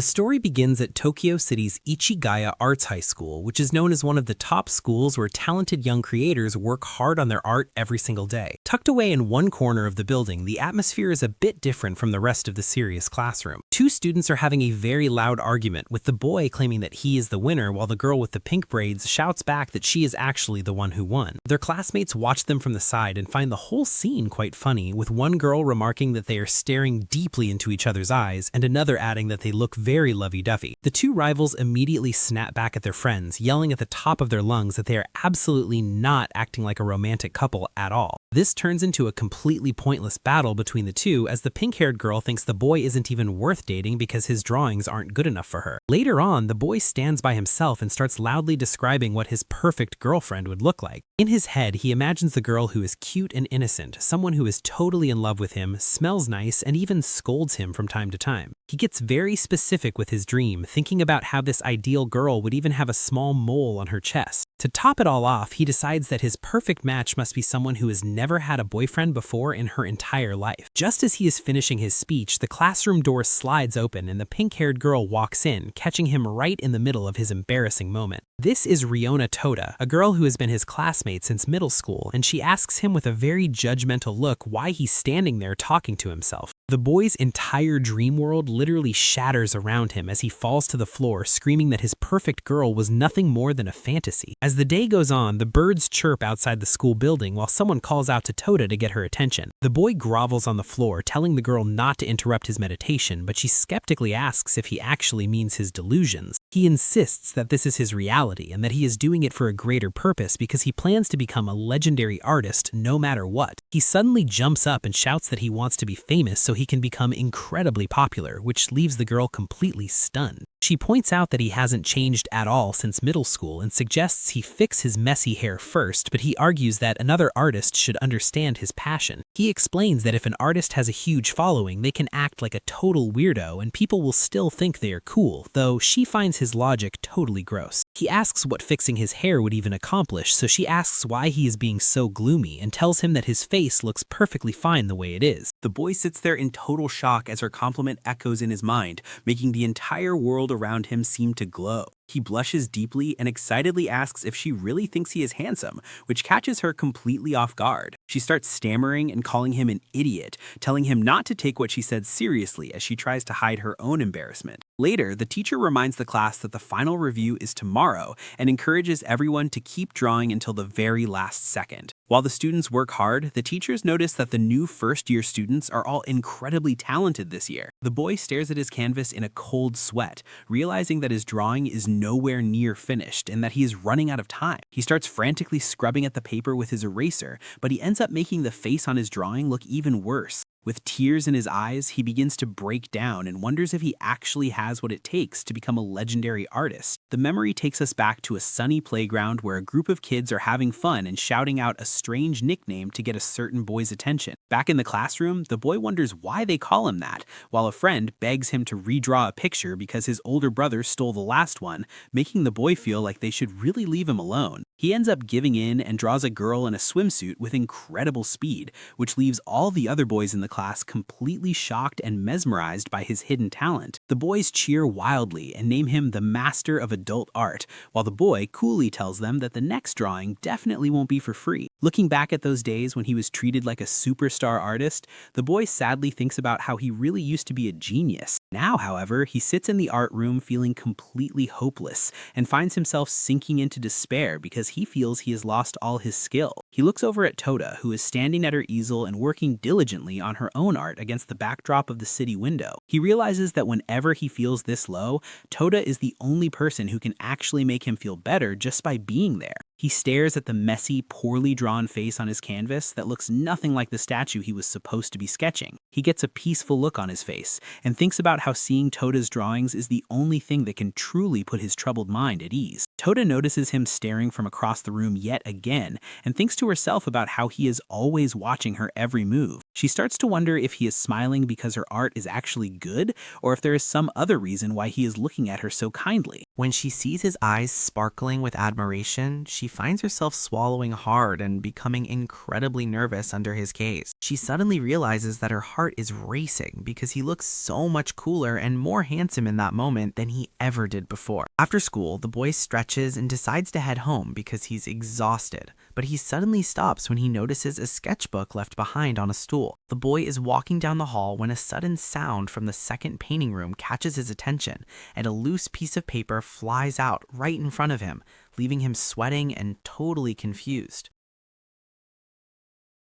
The story begins at Tokyo City's Ichigaya Arts High School, which is known as one of the top schools where talented young creators work hard on their art every single day. Tucked away in one corner of the building, the atmosphere is a bit different from the rest of the serious classroom. Two students are having a very loud argument, with the boy claiming that he is the winner while the girl with the pink braids shouts back that she is actually the one who won. Their classmates watch them from the side and find the whole scene quite funny, with one girl remarking that they are staring deeply into each other's eyes and another adding that they look very lovey-dovey. The two rivals immediately snap back at their friends, yelling at the top of their lungs that they are absolutely not acting like a romantic couple at all. This turns into a completely pointless battle between the two, as the pink-haired girl thinks the boy isn't even worth dating because his drawings aren't good enough for her. Later on, the boy stands by himself and starts loudly describing what his perfect girlfriend would look like. In his head, he imagines the girl who is cute and innocent, someone who is totally in love with him, smells nice, and even scolds him from time to time. He gets very specific with his dream, thinking about how this ideal girl would even have a small mole on her chest. To top it all off, he decides that his perfect match must be someone who has never had a boyfriend before in her entire life. Just as he is finishing his speech, the classroom door slides open and the pink-haired girl walks in, catching him right in the middle of his embarrassing moment. This is Riona Toda, a girl who has been his classmate since middle school, and she asks him with a very judgmental look why he's standing there talking to himself. The boy's entire dream world literally shatters around him as he falls to the floor, screaming that his perfect girl was nothing more than a fantasy. As the day goes on, the birds chirp outside the school building while someone calls out to Toda to get her attention. The boy grovels on the floor, telling the girl not to interrupt his meditation, but she skeptically asks if he actually means his delusions. He insists that this is his reality and that he is doing it for a greater purpose because he plans to become a legendary artist no matter what. He suddenly jumps up and shouts that he wants to be famous so he can become incredibly popular, which leaves the girl completely stunned. She points out that he hasn't changed at all since middle school and suggests he fix his messy hair first, but he argues that another artist should understand his passion. He explains that if an artist has a huge following, they can act like a total weirdo and people will still think they are cool, though she finds his logic totally gross. He asks what fixing his hair would even accomplish, so she asks why he is being so gloomy and tells him that his face looks perfectly fine the way it is. The boy sits there in total shock as her compliment echoes in his mind, making the entire world around him seem to glow. He blushes deeply and excitedly asks if she really thinks he is handsome, which catches her completely off guard. She starts stammering and calling him an idiot, telling him not to take what she said seriously as she tries to hide her own embarrassment. Later, the teacher reminds the class that the final review is tomorrow and encourages everyone to keep drawing until the very last second. While the students work hard, the teachers notice that the new first-year students are all incredibly talented this year. The boy stares at his canvas in a cold sweat, realizing that his drawing is nowhere near finished and that he is running out of time. He starts frantically scrubbing at the paper with his eraser, but he ends up making the face on his drawing look even worse. With tears in his eyes, he begins to break down and wonders if he actually has what it takes to become a legendary artist. The memory takes us back to a sunny playground where a group of kids are having fun and shouting out a strange nickname to get a certain boy's attention. Back in the classroom, the boy wonders why they call him that, while a friend begs him to redraw a picture because his older brother stole the last one, making the boy feel like they should really leave him alone. He ends up giving in and draws a girl in a swimsuit with incredible speed, which leaves all the other boys in the class completely shocked and mesmerized by his hidden talent. The boys cheer wildly and name him the master of adult art, while the boy coolly tells them that the next drawing definitely won't be for free. Looking back at those days when he was treated like a superstar artist, the boy sadly thinks about how he really used to be a genius. Now, however, he sits in the art room feeling completely hopeless and finds himself sinking into despair because he feels he has lost all his skill. He looks over at Toda, who is standing at her easel and working diligently on her own art against the backdrop of the city window. He realizes that whenever he feels this low, Toda is the only person who can actually make him feel better just by being there. He stares at the messy, poorly drawn face on his canvas that looks nothing like the statue he was supposed to be sketching. He gets a peaceful look on his face and thinks about how seeing Toda's drawings is the only thing that can truly put his troubled mind at ease. Toda notices him staring from across the room yet again and thinks to herself about how he is always watching her every move. She starts to wonder if he is smiling because her art is actually good or if there is some other reason why he is looking at her so kindly. When she sees his eyes sparkling with admiration, she finds herself swallowing hard and becoming incredibly nervous under his gaze. She suddenly realizes that her heart is racing because he looks so much cooler and more handsome in that moment than he ever did before. After school, the boy stretches and decides to head home because he's exhausted, but he suddenly stops when he notices a sketchbook left behind on a stool. The boy is walking down the hall when a sudden sound from the second painting room catches his attention, and a loose piece of paper flies out right in front of him, leaving him sweating and totally confused.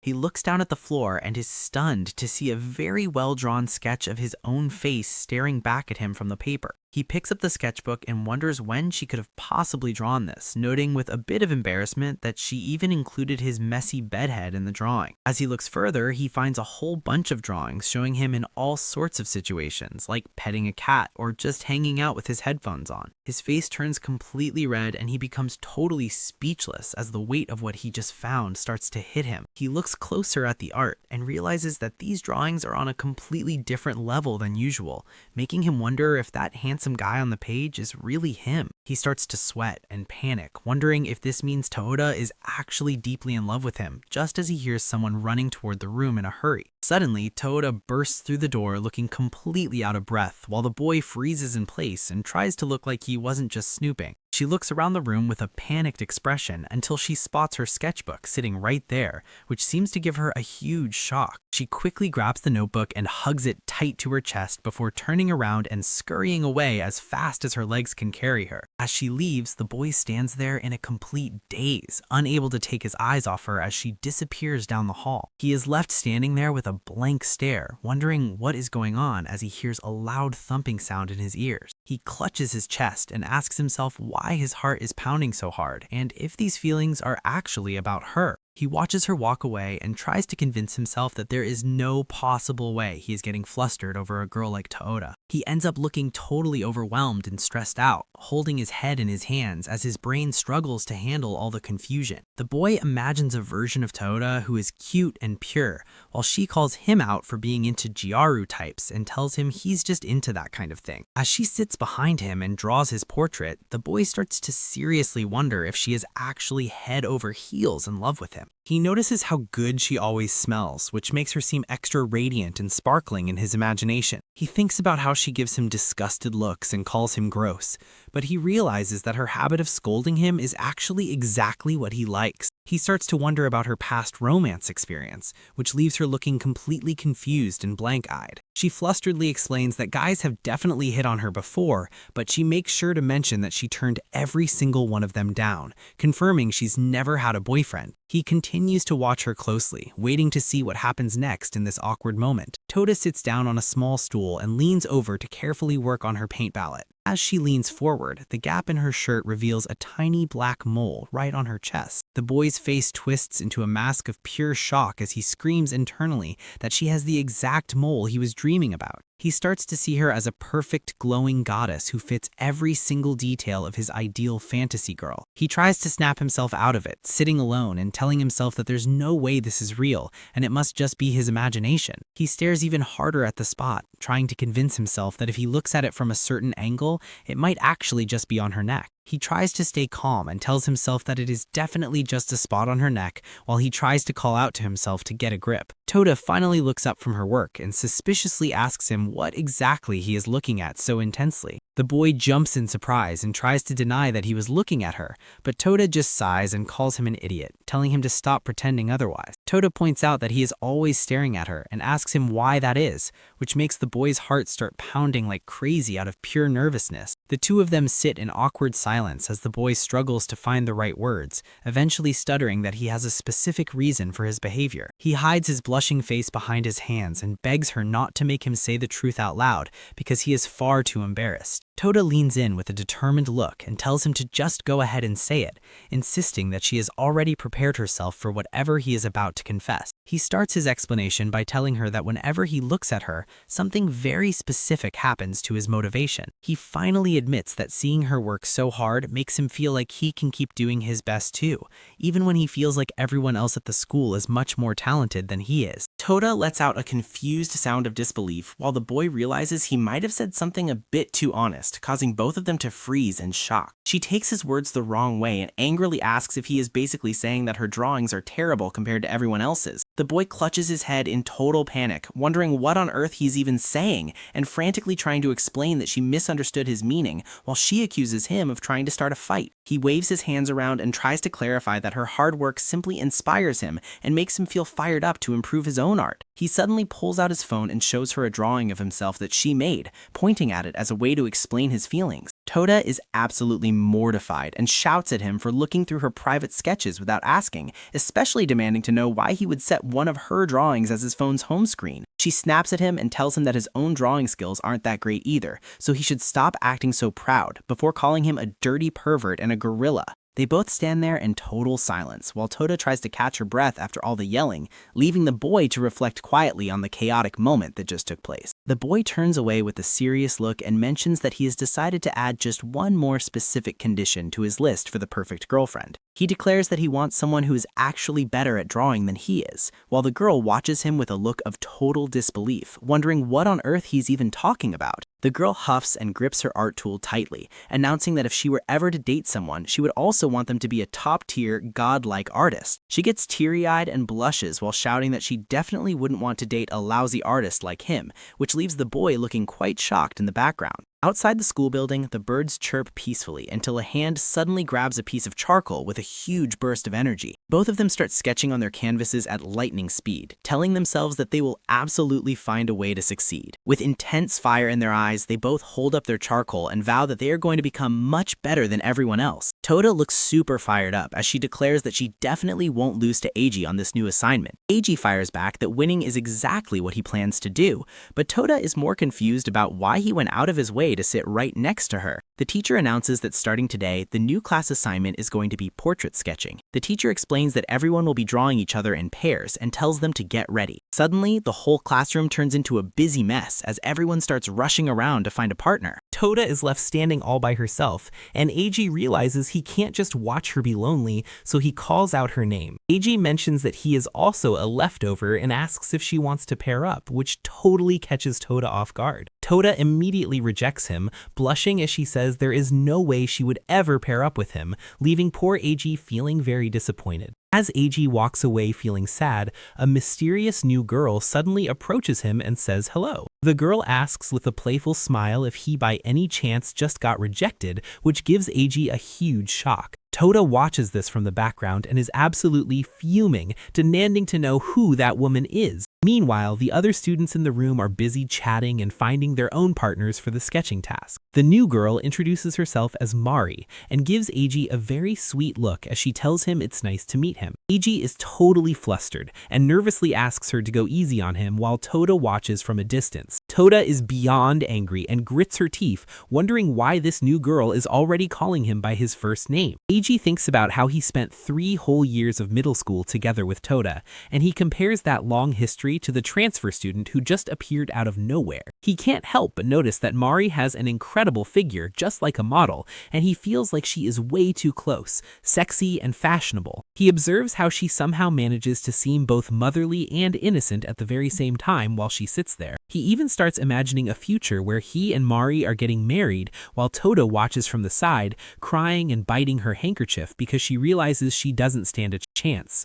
He looks down at the floor and is stunned to see a very well-drawn sketch of his own face staring back at him from the paper. He picks up the sketchbook and wonders when she could have possibly drawn this, noting with a bit of embarrassment that she even included his messy bedhead in the drawing. As he looks further, he finds a whole bunch of drawings showing him in all sorts of situations, like petting a cat or just hanging out with his headphones on. His face turns completely red and he becomes totally speechless as the weight of what he just found starts to hit him. He looks closer at the art and realizes that these drawings are on a completely different level than usual, making him wonder if that handsome guy on the page is really him. He starts to sweat and panic, wondering if this means Toda is actually deeply in love with him, just as he hears someone running toward the room in a hurry. Suddenly, Toda bursts through the door looking completely out of breath, while the boy freezes in place and tries to look like he wasn't just snooping. She looks around the room with a panicked expression until she spots her sketchbook sitting right there, which seems to give her a huge shock. She quickly grabs the notebook and hugs it tight to her chest before turning around and scurrying away as fast as her legs can carry her. As she leaves, the boy stands there in a complete daze, unable to take his eyes off her as she disappears down the hall. He is left standing there with a blank stare, wondering what is going on as he hears a loud thumping sound in his ears. He clutches his chest and asks himself why his heart is pounding so hard and if these feelings are actually about her. He watches her walk away and tries to convince himself that there is no possible way he is getting flustered over a girl like Toda. He ends up looking totally overwhelmed and stressed out, holding his head in his hands as his brain struggles to handle all the confusion. The boy imagines a version of Toda who is cute and pure, while she calls him out for being into Gyaru types and tells him he's just into that kind of thing. As she sits behind him and draws his portrait, the boy starts to seriously wonder if she is actually head over heels in love with him. He notices how good she always smells, which makes her seem extra radiant and sparkling in his imagination. He thinks about how she gives him disgusted looks and calls him gross, but he realizes that her habit of scolding him is actually exactly what he likes. He starts to wonder about her past romance experience, which leaves her looking completely confused and blank-eyed. She flusteredly explains that guys have definitely hit on her before, but she makes sure to mention that she turned every single one of them down, confirming she's never had a boyfriend. He continues to watch her closely, waiting to see what happens next in this awkward moment. Toda sits down on a small stool and leans over to carefully work on her paint palette. As she leans forward, the gap in her shirt reveals a tiny black mole right on her chest. The boy's face twists into a mask of pure shock as he screams internally that she has the exact mole he was dreaming about. He starts to see her as a perfect, glowing goddess who fits every single detail of his ideal fantasy girl. He tries to snap himself out of it, sitting alone and telling himself that there's no way this is real and it must just be his imagination. He stares even harder at the spot, trying to convince himself that if he looks at it from a certain angle, it might actually just be on her neck. He tries to stay calm and tells himself that it is definitely just a spot on her neck while he tries to call out to himself to get a grip. Toda finally looks up from her work and suspiciously asks him what exactly he is looking at so intensely. The boy jumps in surprise and tries to deny that he was looking at her, but Toda just sighs and calls him an idiot, telling him to stop pretending otherwise. Toda points out that he is always staring at her and asks him why that is, which makes the boy's heart start pounding like crazy out of pure nervousness. The two of them sit in awkward silence as the boy struggles to find the right words, eventually stuttering that he has a specific reason for his behavior. He hides his blushing face behind his hands and begs her not to make him say the truth out loud because he is far too embarrassed. Toda leans in with a determined look and tells him to just go ahead and say it, insisting that she has already prepared herself for whatever he is about to confess. He starts his explanation by telling her that whenever he looks at her, something very specific happens to his motivation. He finally admits that seeing her work so hard makes him feel like he can keep doing his best too, even when he feels like everyone else at the school is much more talented than he is. Toda lets out a confused sound of disbelief while the boy realizes he might have said something a bit too honest, causing both of them to freeze in shock. She takes his words the wrong way and angrily asks if he is basically saying that her drawings are terrible compared to everyone else's. The boy clutches his head in total panic, wondering what on earth he's even saying, and frantically trying to explain that she misunderstood his meaning, while she accuses him of trying to start a fight. He waves his hands around and tries to clarify that her hard work simply inspires him and makes him feel fired up to improve his own art. He suddenly pulls out his phone and shows her a drawing of himself that she made, pointing at it as a way to explain his feelings. Toda is absolutely mortified and shouts at him for looking through her private sketches without asking, especially demanding to know why he would set one of her drawings as his phone's home screen. She snaps at him and tells him that his own drawing skills aren't that great either, so he should stop acting so proud, before calling him a dirty pervert and a gorilla. They both stand there in total silence while Toda tries to catch her breath after all the yelling, leaving the boy to reflect quietly on the chaotic moment that just took place. The boy turns away with a serious look and mentions that he has decided to add just one more specific condition to his list for the perfect girlfriend. He declares that he wants someone who is actually better at drawing than he is, while the girl watches him with a look of total disbelief, wondering what on earth he's even talking about. The girl huffs and grips her art tool tightly, announcing that if she were ever to date someone, she would also want them to be a top-tier, godlike artist. She gets teary-eyed and blushes while shouting that she definitely wouldn't want to date a lousy artist like him, which leaves the boy looking quite shocked in the background. Outside the school building, the birds chirp peacefully until a hand suddenly grabs a piece of charcoal with a huge burst of energy. Both of them start sketching on their canvases at lightning speed, telling themselves that they will absolutely find a way to succeed. With intense fire in their eyes, they both hold up their charcoal and vow that they are going to become much better than everyone else. Toda looks super fired up as she declares that she definitely won't lose to Eiji on this new assignment. Eiji fires back that winning is exactly what he plans to do, but Toda is more confused about why he went out of his way to sit right next to her. The teacher announces that starting today, the new class assignment is going to be portrait sketching. The teacher explains that everyone will be drawing each other in pairs and tells them to get ready. Suddenly, the whole classroom turns into a busy mess as everyone starts rushing around to find a partner. Toda is left standing all by herself, and Eiji realizes he can't just watch her be lonely, so he calls out her name. Eiji mentions that he is also a leftover and asks if she wants to pair up, which totally catches Toda off guard. Toda immediately rejects him, blushing as she says there is no way she would ever pair up with him, leaving poor Eiji feeling very disappointed. As Eiji walks away feeling sad, a mysterious new girl suddenly approaches him and says hello. The girl asks with a playful smile if he by any chance just got rejected, which gives Eiji a huge shock. Toda watches this from the background and is absolutely fuming, demanding to know who that woman is. Meanwhile, the other students in the room are busy chatting and finding their own partners for the sketching task. The new girl introduces herself as Mari and gives Eiji a very sweet look as she tells him it's nice to meet him. Eiji is totally flustered and nervously asks her to go easy on him while Toda watches from a distance. Toda is beyond angry and grits her teeth, wondering why this new girl is already calling him by his first name. Eiji thinks about how he spent 3 whole years of middle school together with Toda, and he compares that long history to the transfer student who just appeared out of nowhere. He can't help but notice that Mari has an incredible figure, just like a model, and he feels like she is way too close, sexy and fashionable. He observes how she somehow manages to seem both motherly and innocent at the very same time while she sits there. He even starts imagining a future where he and Mari are getting married while Toda watches from the side, crying and biting her handkerchief because she realizes she doesn't stand a chance.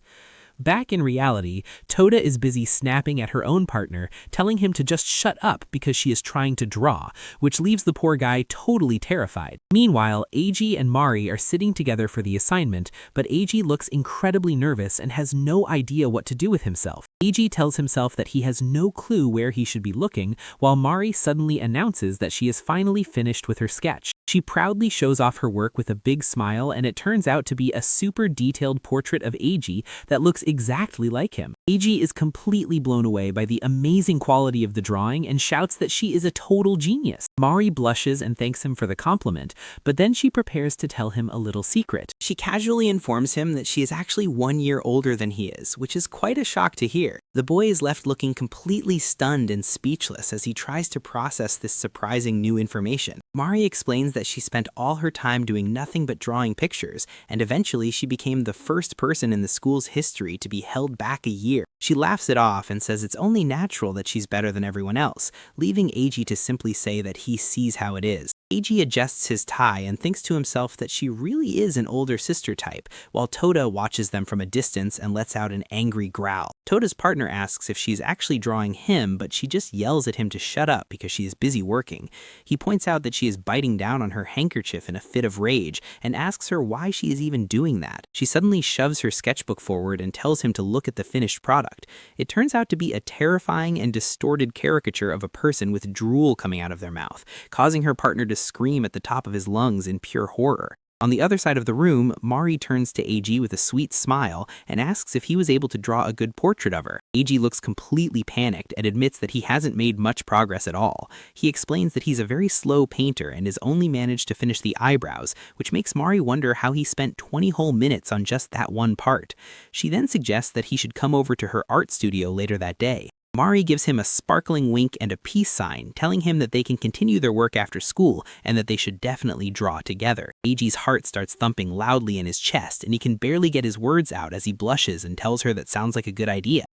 Back in reality, Toda is busy snapping at her own partner, telling him to just shut up because she is trying to draw, which leaves the poor guy totally terrified. Meanwhile, Eiji and Mari are sitting together for the assignment, but Eiji looks incredibly nervous and has no idea what to do with himself. Eiji tells himself that he has no clue where he should be looking, while Mari suddenly announces that she is finally finished with her sketch. She proudly shows off her work with a big smile, and it turns out to be a super detailed portrait of Eiji that looks exactly like him. Eiji is completely blown away by the amazing quality of the drawing and shouts that she is a total genius. Mari blushes and thanks him for the compliment, but then she prepares to tell him a little secret. She casually informs him that she is actually 1 year older than he is, which is quite a shock to hear. The boy is left looking completely stunned and speechless as he tries to process this surprising new information. Mari explains that she spent all her time doing nothing but drawing pictures, and eventually she became the first person in the school's history to be held back a year. She laughs it off and says it's only natural that she's better than everyone else, leaving Eiji to simply say that he sees how it is. Eiji adjusts his tie and thinks to himself that she really is an older sister type, while Toda watches them from a distance and lets out an angry growl. Toda's partner asks if she's actually drawing him, but she just yells at him to shut up because she is busy working. He points out that she is biting down on her handkerchief in a fit of rage and asks her why she is even doing that. She suddenly shoves her sketchbook forward and tells him to look at the finished product. It turns out to be a terrifying and distorted caricature of a person with drool coming out of their mouth, causing her partner to scream at the top of his lungs in pure horror. On the other side of the room, Mari turns to Eiji with a sweet smile and asks if he was able to draw a good portrait of her. Eiji looks completely panicked and admits that he hasn't made much progress at all. He explains that he's a very slow painter and has only managed to finish the eyebrows, which makes Mari wonder how he spent 20 whole minutes on just that one part. She then suggests that he should come over to her art studio later that day. Mari gives him a sparkling wink and a peace sign, telling him that they can continue their work after school and that they should definitely draw together. Eiji's heart starts thumping loudly in his chest, and he can barely get his words out as he blushes and tells her that sounds like a good idea.